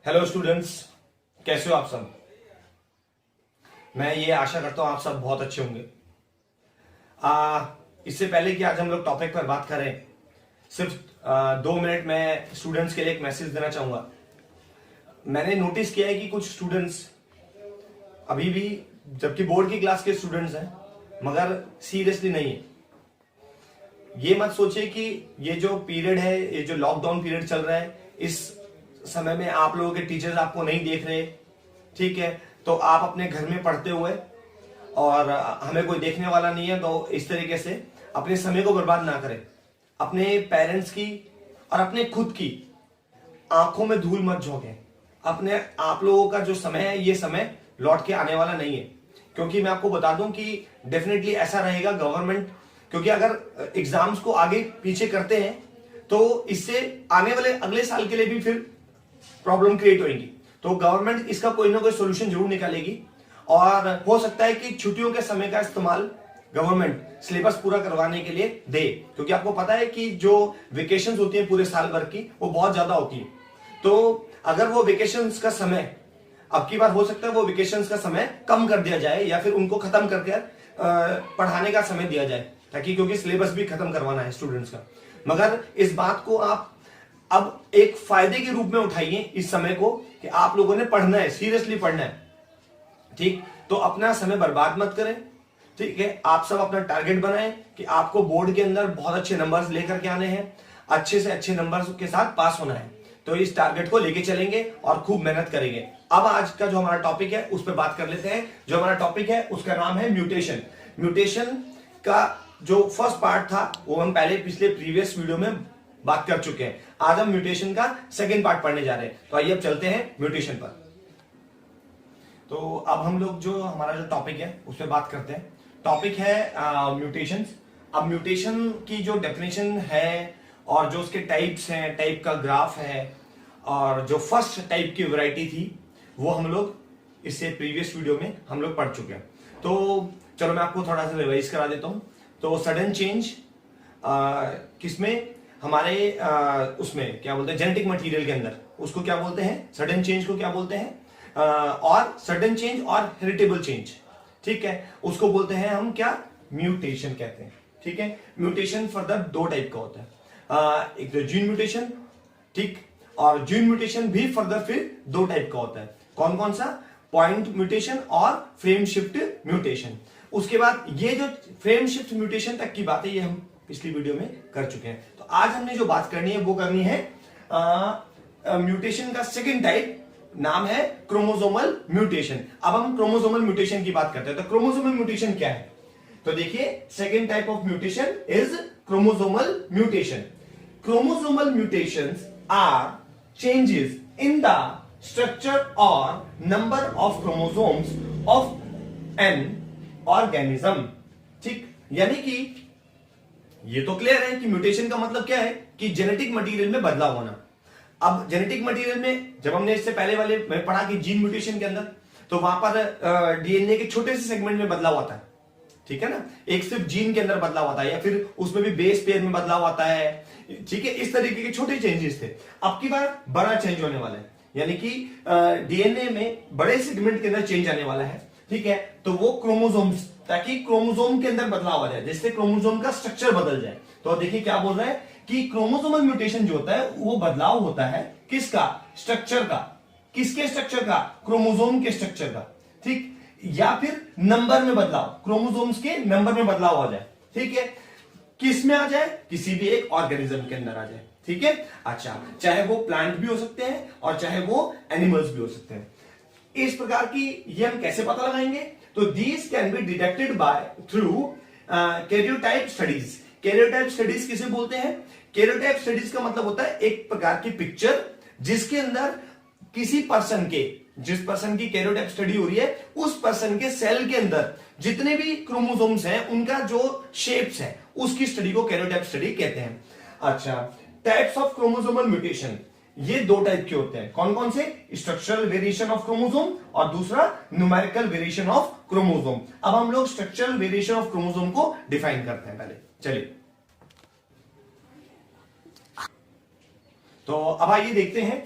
Hello students, कैसे हो आप सब। मैं ये आशा करता हूं आप सब बहुत अच्छे होंगे। इससे पहले कि आज हम लोग टॉपिक पर बात करें, सिर्फ 2 मिनट में स्टूडेंट्स के लिए एक मैसेज देना चाहूंगा। मैंने नोटिस किया है कि कुछ स्टूडेंट्स अभी भी, जबकि बोर्ड की क्लास के स्टूडेंट्स हैं, मगर सीरियसली नहीं है। ये मत सोचिए कि ये जो पीरियड है, ये जो लॉकडाउन पीरियड चल रहा है, इस समय में आप लोगों के टीचर्स आपको नहीं देख रहे, ठीक है, तो आप अपने घर में पढ़ते हुए और हमें कोई देखने वाला नहीं है, तो इस तरीके से अपने समय को बर्बाद ना करें। अपने पेरेंट्स की और अपने खुद की आंखों में धूल मत झोंकें। अपने आप लोगों का जो समय है, ये समय लौट के आने वाला नहीं है, क्योंकि मैं आपको बता दूं कि डेफिनेटली ऐसा रहेगा गवर्नमेंट, क्योंकि अगर एग्जाम्स को आगे पीछे करते हैं तो इससे आने वाले अगले साल के लिए भी फिर प्रॉब्लम क्रिएट होगी। तो गवर्नमेंट इसका कोई ना कोई सोल्यूशन जरूर निकालेगी, और हो सकता है कि छुट्टियों के समय का इस्तेमाल गवर्नमेंट सिलेबस पूरा करवाने के लिए दे, क्योंकि आपको पता है कि जो वेकेशंस होती है पूरे साल भर की, वो बहुत ज्यादा होती है। तो अगर वो वेकेशंस का समय अब की बार, हो सकता है वो वेकेशंस का समय कम कर दिया जाए, या फिर उनको खत्म करके पढ़ाने का समय दिया जाए, ताकि, क्योंकि सिलेबस भी खत्म करवाना है स्टूडेंट्स का। मगर इस बात को आप अब एक फायदे के रूप में उठाइए इस समय को, कि आप लोगों ने पढ़ना है, सीरियसली पढ़ना है, ठीक। तो अपना समय बर्बाद मत करें, ठीक है। आप सब अपना टारगेट बनाएं कि आपको बोर्ड के अंदर बहुत अच्छे नंबर्स लेकर के आने हैं, अच्छे से अच्छे नंबर्स के साथ पास होना है। तो इस टारगेट को लेके चलेंगे और खूब मेहनत करेंगे। अब आज का जो हमारा टॉपिक है उस पर बात कर लेते हैं। जो हमारा टॉपिक है उसका नाम है म्यूटेशन। म्यूटेशन का जो फर्स्ट पार्ट था वो हम पहले पिछले प्रीवियस वीडियो में बात कर चुके हैं। आज हम म्यूटेशन का सेकेंड पार्ट पढ़ने जा रहे हैं। तो आइए अब चलते हैं म्यूटेशन पर। तो अब हम लोग जो हमारा जो टॉपिक है उस पर बात करते हैं। टॉपिक है म्यूटेशंस। अब म्यूटेशन की जो डेफिनेशन है और जो उसके टाइप्स हैं, टाइप का ग्राफ है, और जो फर्स्ट टाइप की वैरायटी थी वो हम लोग इससे प्रीवियस वीडियो में हम लोग पढ़ चुके हैं। तो चलो मैं आपको थोड़ा सा रिवाइज करा देता हूं। तो सडन चेंज किसमें, हमारे उसमें क्या बोलते हैं, जेनेटिक मटेरियल के अंदर, उसको क्या बोलते हैं, सडन चेंज को क्या बोलते हैं, और सडन चेंज और हेरिटेबल चेंज, ठीक है, उसको बोलते हैं हम क्या, म्यूटेशन कहते हैं, ठीक है। म्यूटेशन फर्दर 2 टाइप का होता है, एक तो जीन म्यूटेशन, ठीक, और जीन म्यूटेशन भी फर्दर फिर 2 टाइप का होता है। कौन कौन सा, पॉइंट म्यूटेशन और फ्रेम शिफ्ट म्यूटेशन। उसके बाद ये जो फ्रेम शिफ्ट म्यूटेशन तक की बात है ये हम पिछली वीडियो में कर चुके हैं। तो आज हमने जो बात करनी है वो करनी है म्यूटेशन का सेकंड टाइप, नाम है क्रोमोसोमल म्यूटेशन। अब हम क्रोमोसोमल म्यूटेशन की बात करते हैं। तो क्रोमोसोमल म्यूटेशन क्या है, तो देखिए, second type of mutation is chromosomal mutation. Chromosomal mutations are changes in the structure or number of chromosomes of an organism, ठीक। यानी कि ये तो क्लियर है कि म्यूटेशन का मतलब क्या है कि जेनेटिक मटेरियल में बदलाव होना। अब जेनेटिक मटेरियल में, जब हमने इससे पहले वाले में पढ़ा कि जीन म्यूटेशन के अंदर, तो वहां पर डीएनए के छोटे से सेगमेंट में बदलाव आता है, ठीक है ना। एक सिर्फ जीन के अंदर बदलाव आता है, या फिर उसमें भी बेस पेयर में बदलाव आता है, ठीक है। इस तरीके के छोटे चेंजेस थे। अब की बार बड़ा चेंज होने वाला है, यानी कि डीएनए में बड़े सेगमेंट के अंदर चेंज आने वाला है, ठीक है। तो वो क्रोमोसोम्स, ताकि क्रोमोसोम के अंदर बदलाव आ जाए, जिससे क्रोमोसोम का स्ट्रक्चर बदल जाए। तो देखिए क्या बोल रहा है कि क्रोमोसोमल म्यूटेशन जो होता है वो बदलाव होता है किसका, स्ट्रक्चर का। किसके स्ट्रक्चर का, क्रोमोसोम के स्ट्रक्चर का, ठीक। या फिर नंबर में बदलाव, क्रोमोसोम्स के नंबर में बदलाव आ जाए, ठीक है। किस में आ जाए, किसी भी एक ऑर्गेनिज्म के अंदर आ जाए, ठीक है। अच्छा, चाहे वो प्लांट भी हो सकते हैं और चाहे वो एनिमल्स भी हो सकते हैं। इस प्रकार की ये हम कैसे पता लगाएंगे, तो these can be detected by through karyotype studies. Karyotype studies किसे बोलते हैं, कैरियोटाइप स्टडीज का मतलब होता है एक प्रकार की पिक्चर जिसके अंदर किसी पर्सन के, जिस पर्सन की कैरियोटाइप स्टडी हो रही है, उस पर्सन के सेल के अंदर जितने भी क्रोमोसोम्स हैं उनका जो शेप्स है उसकी स्टडी को कैरियोटाइप स्टडी कहते हैं। अच्छा, टाइप्स ऑफ क्रोमोसोमल म्यूटेशन, ये 2 टाइप के होते हैं। कौन कौन से, स्ट्रक्चरल वेरिएशन ऑफ क्रोमोसोम और दूसरा न्यूमेरिकल वेरिएशन ऑफ क्रोमोसोम। अब हम लोग स्ट्रक्चरल वेरिएशन ऑफ क्रोमोसोम को डिफाइन करते हैं पहले, चलिए। तो अब आइए देखते हैं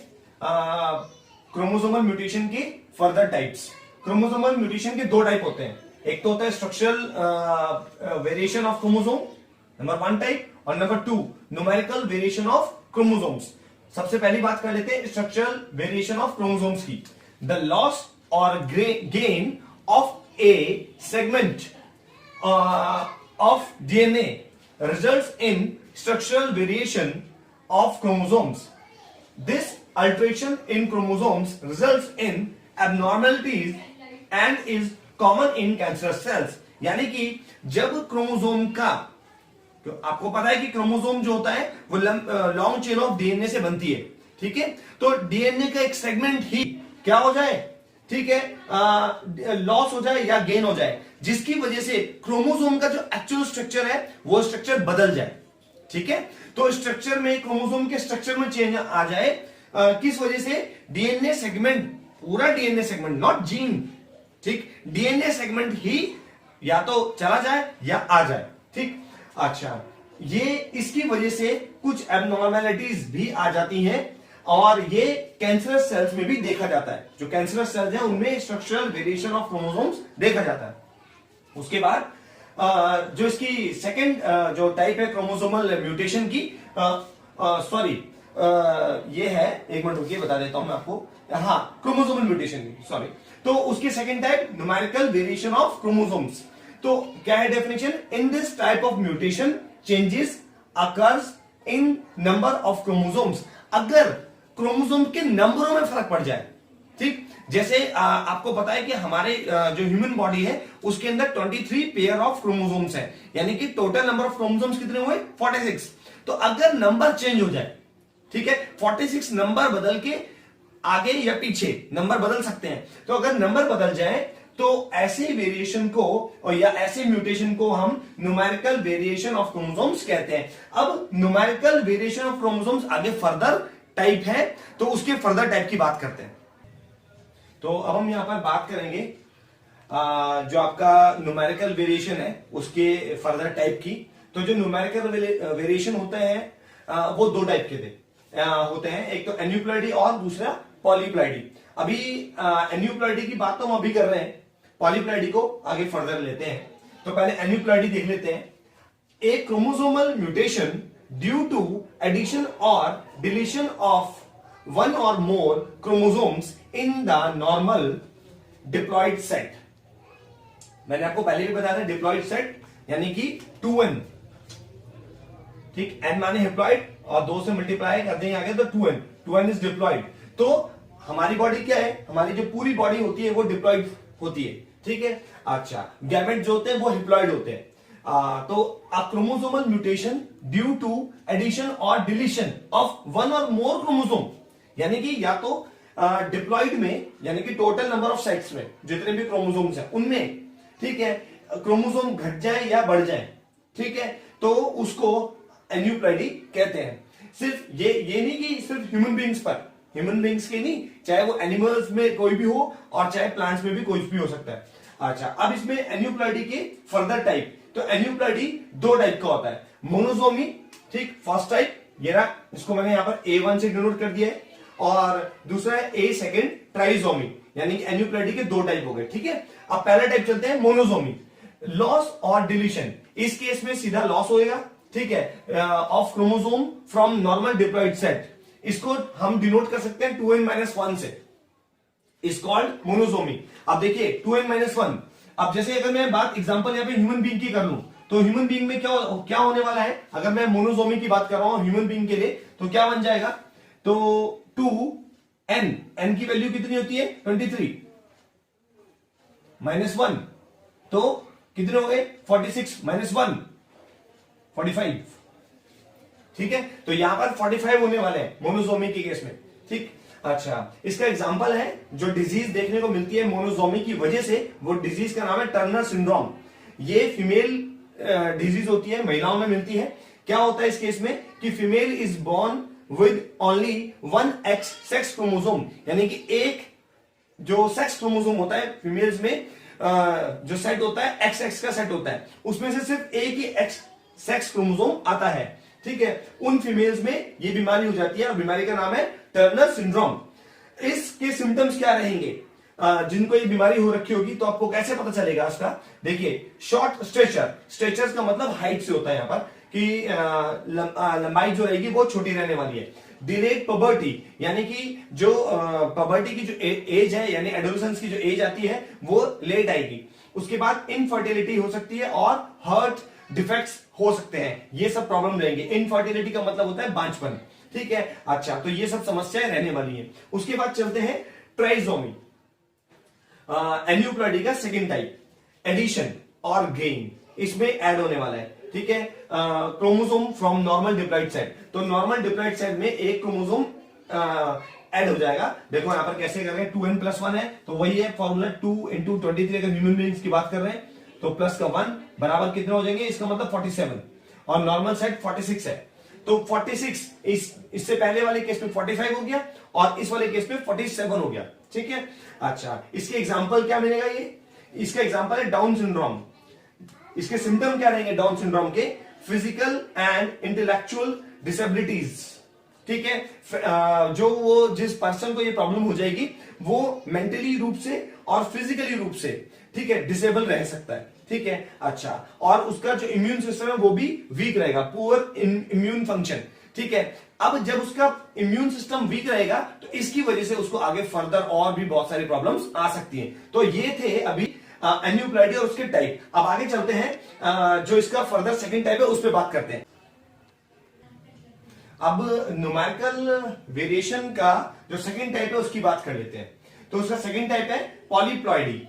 क्रोमोसोमल म्यूटेशन के फर्दर टाइप्स। क्रोमोसोमल म्यूटेशन के दो टाइप होते हैं, एक तो होता है structural variation of chromosome number 1 type, और number 2 numerical variation of chromosomes. सबसे पहली बात कर लेते हैं स्ट्रक्चरल वेरिएशन ऑफ क्रोमोसोम्स की। The loss or gain of a segment of DNA results in structural variation of chromosomes. This alteration in chromosomes results in abnormalities and is common in cancerous cells। यानी कि जब chromosome का, तो आपको पता है कि क्रोमोसोम जो होता है वो लॉन्ग चेन ऑफ डीएनए से बनती है, ठीक है। तो डीएनए का एक सेगमेंट ही क्या हो जाए, ठीक है, लॉस हो जाए या गेन हो जाए, जिसकी वजह से क्रोमोसोम का जो एक्चुअल स्ट्रक्चर है वो स्ट्रक्चर बदल जाए, ठीक है। तो स्ट्रक्चर में, क्रोमोसोम के स्ट्रक्चर में चेंज आ जाए, किस वजह से, डीएनए सेगमेंट, पूरा डीएनए सेगमेंट, नॉट जीन, ठीक, डीएनए सेगमेंट ही या तो चला जाए या आ जाए, ठीक। अच्छा, ये इसकी वजह से कुछ एबनॉर्मेलिटीज भी आ जाती हैं, और ये कैंसरस सेल्स में भी देखा जाता है। जो कैंसरस सेल्स हैं उनमें स्ट्रक्चरल वेरिएशन ऑफ क्रोमोसोम्स देखा जाता है। उसके बाद जो इसकी सेकंड जो टाइप है क्रोमोसोमल म्यूटेशन की, सॉरी ये है, एक मिनट रुकिए बता देता हूं मैं आपको, हाँ, क्रोमोसोमल म्यूटेशन की, सॉरी। तो उसकी second type numerical variation of chromosomes. तो क्या है definition, in this type of mutation changes occurs in number of chromosomes. अगर क्रोमोसोम के नंबरों में फर्क पड़ जाए, ठीक, जैसे आपको पता है कि हमारे जो ह्यूमन बॉडी है उसके अंदर 23 पेयर ऑफ क्रोमोसोम्स है, यानी कि टोटल नंबर ऑफ क्रोमोसोम्स कितने हुए, 46। तो अगर नंबर चेंज हो जाए, ठीक है, 46 नंबर बदल के आगे या पीछे नंबर बदल सकते हैं, तो अगर नंबर बदल जाए तो ऐसे वेरिएशन को, और या ऐसे म्यूटेशन को हम न्यूमेरिकल वेरिएशन ऑफ क्रोमोसोम्स कहते हैं। अब न्यूमेरिकल वेरिएशन ऑफ क्रोमोसोम्स आगे फर्दर टाइप है, तो उसके फर्दर टाइप की बात करते हैं। तो अब हम यहां पर बात करेंगे जो आपका न्यूमेरिकल वेरिएशन है उसके फर्दर टाइप की। तो जो न्यूमेरिकल वेरिएशन होते हैं वो दो टाइप के होते हैं, एक तो एन्यूप्लॉइडी और दूसरा पॉलीप्लॉइडी। अभी एन्यूप्लॉइडी की बात तो हम अभी कर रहे हैं, पॉलीप्लॉइडी को आगे फर्दर लेते हैं। तो पहले एन्यूप्लॉइडी देख लेते हैं। A chromosomal mutation due to addition or deletion of one or more chromosomes in the normal diploid set। मैंने आपको पहले भी बताया था डिप्लॉइड सेट यानी कि 2n, ठीक, n माने हिप्लॉइड और 2 से मल्टीप्लाई कर देंगे आगे तो 2n इज डिप्लॉइड। तो हमारी बॉडी क्या है, हमारी जो पूरी बॉडी होती है वो डिप्लॉइड होती है, ठीक है। अच्छा, गैमेट जो होते हैं वो हिप्लॉइड होते हैं। तो a chromosomal mutation due to addition or deletion of one or more chromosome, यानी कि या तो डिप्लॉइड में, यानी कि टोटल नंबर ऑफ साइट्स में जितने भी क्रोमोसोम्स हैं उनमें, ठीक है, क्रोमोसोम घट जाए या बढ़ जाए, ठीक है, तो उसको एन्यूप्लॉइडी कहते हैं। सिर्फ ये नहीं कि सिर्फ ह्यूमन बींग्स पर, ह्यूमन बींग्स के नहीं, चाहे वो एनिमल्स में कोई भी हो और चाहे प्लांट्स में भी कोई भी हो सकता है। अच्छा, अब इसमें एन्यूप्लॉइडी के फर्दर टाइप, तो एन्यूप्लॉइडी दो टाइप का होता है, मोनोसोमी, ठीक, फर्स्ट टाइप ये रहा, इसको मैंने यहां पर A1 से डिनोट कर दिया है, और दूसरा है A सेकेंड ट्राइजोमी, यानी कि एन्यूप्लॉइडी के दो टाइप हो गए, ठीक है। अब पहला टाइप चलते हैं मोनोसोमी, लॉस और डिलीशन। इस केस में सीधा लॉस होएगा, ठीक है, of chromosome from normal diploid set. इसको हम डिनोट कर सकते हैं 2n-1 से, इज कॉल्ड मोनोसोमी। अब देखिए 2n-1, अब जैसे अगर मैं बात एग्जांपल यहाँ पे ह्यूमन बीइंग की कर लूं, तो ह्यूमन बीइंग में क्या होने वाला है, अगर मैं मोनोसोमी की बात कर रहा हूं ह्यूमन बीइंग के लिए, तो क्या बन जाएगा, तो 2n की वैल्यू कितनी होती है 23 -1, तो कितने हो गए 46 -1 45, ठीक है। तो यहां पर 45 होने वाले हैं मोनोसोमी के केस में, ठीक। अच्छा, इसका एग्जांपल है जो डिजीज देखने को मिलती है मोनोसोमी की वजह से, वो डिजीज का नाम है टर्नर सिंड्रोम। ये फीमेल डिजीज होती है, महिलाओं में मिलती है। क्या होता है इस केस में कि female is born with only 1 X sex chromosome, यानी कि एक जो सेक्स क्रोमोसोम होता है फीमेल्स में, जो सेट होता है XX का सेट होता है, उसमें से सिर्फ एक ही X सेक्स क्रोमोसोम आता है, ठीक है। उन फीमेल्स में ये बीमारी हो जाती है और बीमारी का नाम है टर्नर सिंड्रोम। इसके सिम्टम्स क्या रहेंगे? जिनको ये बीमारी हो रखी होगी तो आपको कैसे पता चलेगा इसका? देखिए, शॉर्ट स्ट्रेचर, स्ट्रेचर्स का मतलब हाइट से होता है यहाँ पर कि लंबाई जो रहेगी वो छोटी रहने वाली है। डिलेड पबर्टी, यानी कि जो पबर्टी की जो एज है, यानी एडोलेसेंस की जो एज आती है वो लेट आएगी। उसके बाद इनफर्टिलिटी हो सकती है और हार्ट डिफेक्ट्स हो सकते हैं, ये सब प्रॉब्लम रहेंगे। इनफर्टिलिटी का मतलब होता है बांझपन, ठीक है। अच्छा, तो ये सब समस्याएं रहने वाली हैं। उसके बाद चलते हैं ट्राइसोमी, एन्यूप्लॉइडी का सेकेंड टाइप, एडिशन और गेन, इसमें ऐड होने वाला है, ठीक है। Chromosome from normal diploid set, तो नॉर्मल डिप्लॉइड सेट में एक क्रोमोसोम ऐड हो जाएगा। देखो यहां पर कैसे कर रहे हैं, 2n+1 है तो वही है फॉर्मूला 2 × 23। अगर ह्यूमन बीइंग्स की बात कर रहे हैं तो प्लस का 1 बराबर कितने हो जाएंगे, इसका मतलब 47, और नॉर्मल सेट 46 है। तो 46 इससे पहले वाले केस में 45 हो गया और इस वाले केस में 47 हो गया, ठीक है। अच्छा, इसके एग्जांपल क्या मिलेगा? ये इसका एग्जांपल है डाउन सिंड्रोम। इसके सिम्टम क्या रहेंगे डाउन सिंड्रोम के? फिजिकल एंड इंटेलेक्चुअल डिसेबिलिटीज, ठीक है। जो वो जिस पर्सन को ये प्रॉब्लम हो जाएगी वो मेंटली रूप से और फिजिकली रूप से, ठीक है, डिसेबल रह सकता है, ठीक है। अच्छा, और उसका जो इम्यून सिस्टम है वो भी वीक रहेगा, पुअर इम्यून फंक्शन, ठीक है। अब जब उसका इम्यून सिस्टम वीक रहेगा तो इसकी वजह से उसको आगे फर्दर और भी बहुत सारी प्रॉब्लम्स आ सकती हैं। तो ये थे अभी एन्यूप्लॉइडी और उसके टाइप। अब आगे चलते हैं, जो इसका फर्दर सेकंड टाइप है उस पर बात करते हैं। अब न्यूमेरिकल वेरिएशन का जो सेकंड टाइप है उसकी बात कर लेते हैं। तो उसका सेकंड टाइप है पॉलीप्लॉइडी।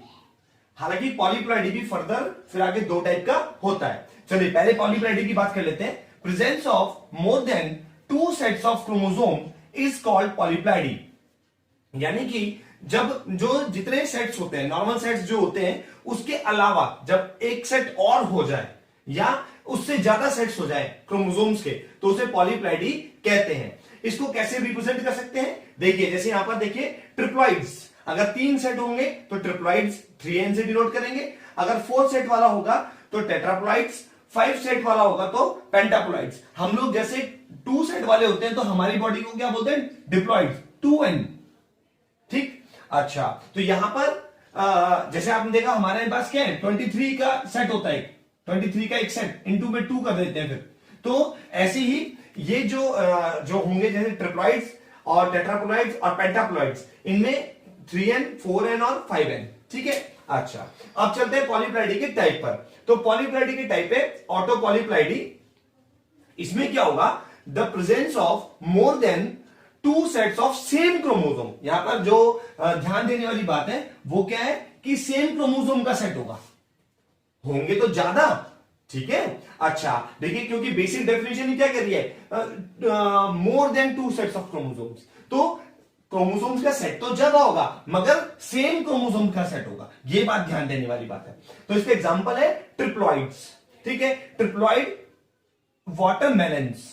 हालांकि पॉलीप्लॉइडी भी फर्दर फिर आगे दो टाइप का होता है। चलिए पहले पॉलीप्लॉइडी की बात कर लेते हैं। Presence of more than 2 sets of chromosome is called polyploidy. यानी कि जब जो जितने सेट्स होते हैं, नॉर्मल सेट्स जो होते हैं, उसके अलावा जब एक सेट और हो जाए या उससे ज्यादा सेट्स हो जाए क्रोमोसोम्स के, तो उसे पॉलीप्लॉइडी कहते हैं। इसको कैसे रिप्रेजेंट कर सकते हैं? देखिए, जैसे यहां पर देखिए ट्रिप्लॉइड्स, अगर 3 सेट होंगे तो ट्रिप्लॉइड्स 3n से डिनोट करेंगे। अगर 4 सेट वाला होगा तो टेट्राप्लॉइड्स, 5 सेट वाला होगा तो पेंटाप्लॉइड्स। हम लोग जैसे 2 सेट वाले होते हैं तो हमारी बॉडी को क्या बोलते हैं? डिप्लॉइड्स, 2n, ठीक। अच्छा, तो यहां पर जैसे आपने देखा हमारे पास क्या है, 23 का सेट होता है, 23 का एक सेट इनटू में 2 कर देते हैं फिर। तो ऐसे ही ये जो होंगे जैसे ट्रिप्लॉइड्स और टेट्राप्लॉइड्स और पेंटाप्लॉइड्स, इनमें 3n, 4n और 5n, ठीक है। अच्छा, अब चलते हैं पॉलीप्लॉइडी के टाइप पर। तो पॉलीप्लॉइडी के टाइप है ऑटो पॉलीप्लॉइडी। इसमें क्या होगा? The presence of more than 2 sets of same chromosome. यहां पर जो ध्यान देने वाली बात है वो क्या है कि सेम क्रोमोसोम का सेट होगा, होंगे तो ज्यादा, ठीक है। अच्छा, देखिए क्योंकि बेसिक डेफिनेशन ही क्या कर रही है, more than 2 sets of chromosomes, तो क्रोमोसोम्स का सेट तो ज्यादा होगा मगर सेम क्रोमोसोम का सेट होगा, ये बात ध्यान देने वाली बात है। तो इसका एग्जांपल है ट्रिप्लॉइड्स, ठीक है। ट्रिप्लॉइड वाटरमेलन्स,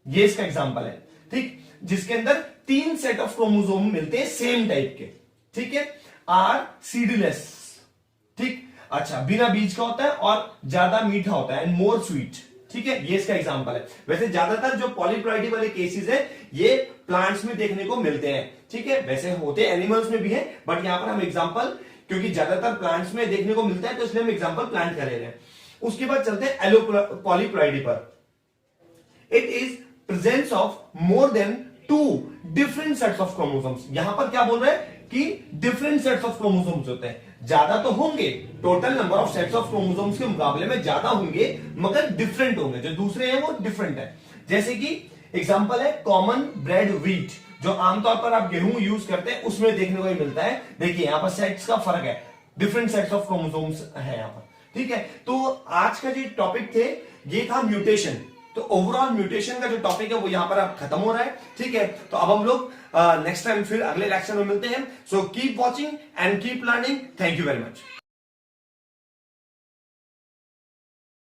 ये इसका एग्जांपल है, ठीक, जिसके अंदर 3 सेट ऑफ क्रोमोसोम मिलते हैं सेम टाइप के, ठीक है। आर सीडलेस, ठीक। अच्छा, बिना बीज का होता है और ज्यादा मीठा होता है, एंड मोर स्वीट, ठीक है। ये इसका एग्जांपल है। वैसे ज्यादातर जो पॉलीप्लॉइडी वाले केसेस है ये प्लांट्स में देखने को मिलते हैं, ठीक है। वैसे होते एनिमल्स में भी है, बट यहां पर हम एग्जांपल, क्योंकि ज्यादातर प्लांट्स में देखने को मिलता है तो इसलिए हम एग्जांपल प्लांट कर ले रहे हैं। उसके बाद चलते हैं एलोपॉलीप्लॉइडी पर। It is presence of more than 2 different sets of chromosomes. यहां पर क्या बोल रहे हैं कि डिफरेंट सेट्स ऑफ क्रोमोसोम्स होते हैं, ज्यादा तो होंगे, total number of sets of chromosomes के मुकाबले में ज्यादा होंगे मगर डिफरेंट होंगे, जो दूसरे हैं वो डिफरेंट है। जैसे कि एग्जांपल है कॉमन ब्रेड व्हीट, जो आमतौर पर आप गेहूं यूज करते हैं उसमें देखने को ही मिलता है। देखिए यहां पर सेट्स का फर्क है, डिफरेंट सेट्स ऑफ क्रोमोसोम्स है यहां पर, ठीक है। तो आज का जो टॉपिक थे ये था म्यूटेशन। तो ओवरऑल म्यूटेशन का जो टॉपिक है वो यहां पर अब खत्म हो रहा है, ठीक है। तो अब हम लोग नेक्स्ट टाइम फिर अगले लेक्चर में मिलते हैं। So keep watching and keep learning. Thank you very much.